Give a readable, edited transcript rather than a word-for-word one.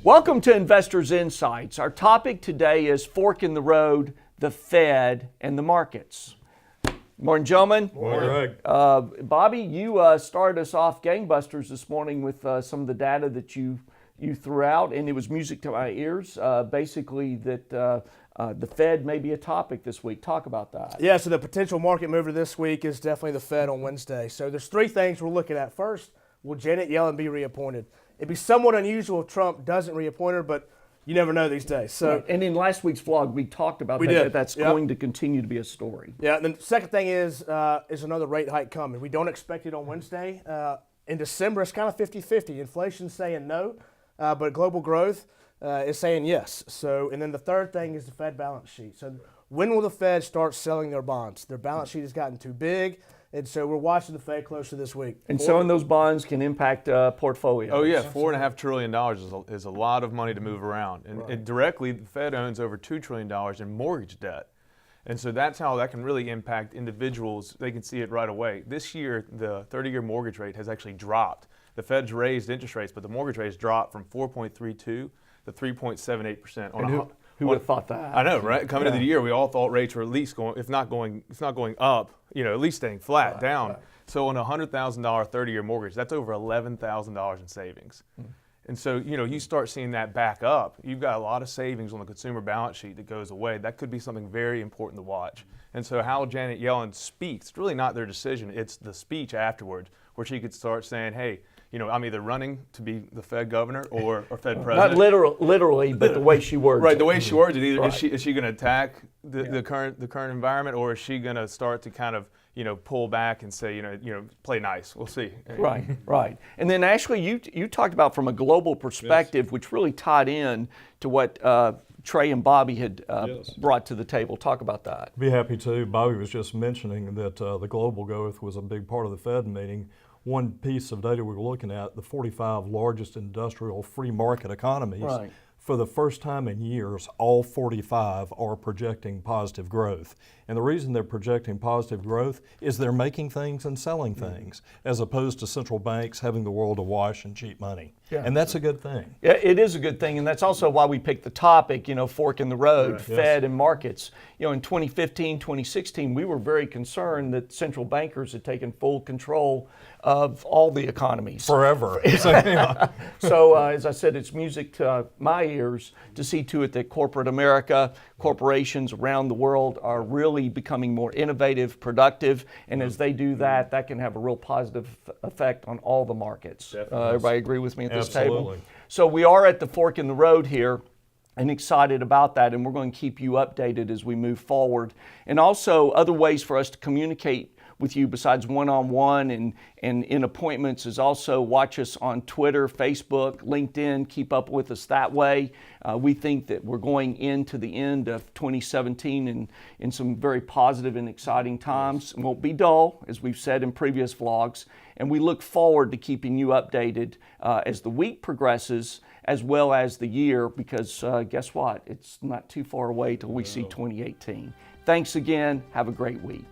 Welcome to Investors Insights. Our topic today is Fork in the Road, the Fed, and the markets. Morning, gentlemen. Morning, Greg. Bobby, you started us off gangbusters this morning with some of the data that you threw out, and it was music to my ears. Basically, that the Fed may be a topic this week. Talk about that. Yeah, so the potential market mover this week is definitely the Fed on Wednesday. So there's three things we're looking at. First, will Janet Yellen be reappointed? It'd be somewhat unusual if Trump doesn't reappoint her, but you never know these days. So, right. And in last week's vlog, we talked about that's going to continue to be a story. Yeah, and then the second thing is another rate hike coming. We don't expect it on Wednesday. In December, it's kind of 50-50. Inflation's saying no, but global growth is saying yes. So, and then the third thing is the Fed balance sheet. So when will the Fed start selling their bonds? Their balance sheet has gotten too big. And so we're watching the Fed closer this week. And selling those bonds can impact portfolios. Oh yeah, $4.5 trillion is a lot of money to move around. And directly, the Fed owns over $2 trillion in mortgage debt. And so that's how that can really impact individuals. They can see it right away. This year, the 30-year mortgage rate has actually dropped. The Fed's raised interest rates, but the mortgage rate has dropped from 4.32 to 3.78%. Who would have thought that? I know, right? Coming into the year, we all thought rates were at least going, if not going up, at least staying flat, down. Right. So on a $100,000 30-year mortgage, that's over $11,000 in savings. And so, you start seeing that back up. You've got a lot of savings on the consumer balance sheet that goes away. That could be something very important to watch. And so how Janet Yellen speaks, it's really not their decision. It's the speech afterwards where she could start saying, hey, I'm either running to be the Fed governor or Fed president. Not literally, but the way she words it. Right, the way she words it. Either is she going to attack the current environment, or is she going to start to kind of pull back and say play nice? We'll see. Right. And then Ashley, you talked about from a global perspective, which really tied in to what Trey and Bobby had brought to the table. Talk about that. Be happy to. Bobby was just mentioning that the global growth was a big part of the Fed meeting. One piece of data we were looking at, the 45 largest industrial free market economies, for the first time in years, all 45 are projecting positive growth. And the reason they're projecting positive growth is they're making things and selling things, as opposed to central banks having the world awash in cheap money. Yeah. And that's a good thing. Yeah, it is a good thing, and that's also why we picked the topic, fork in the road, Fed and markets. In 2015, 2016, we were very concerned that central bankers had taken full control of all the economies. Forever. So as I said, it's music to my ears to see to it that corporate America, corporations around the world are really becoming more innovative, productive, and as they do that, that can have a real positive effect on all the markets. Everybody agree with me at this table? So we are at the fork in the road here, and excited about that, and we're going to keep you updated as we move forward. And also other ways for us to communicate with you besides one-on-one and in appointments is also watch us on Twitter, Facebook, LinkedIn. Keep up with us that way. We think that we're going into the end of 2017 and in some very positive and exciting times. It won't be dull, as we've said in previous vlogs, and we look forward to keeping you updated as the week progresses as well as the year, because guess what? It's not too far away till we see 2018. Thanks again. Have a great week.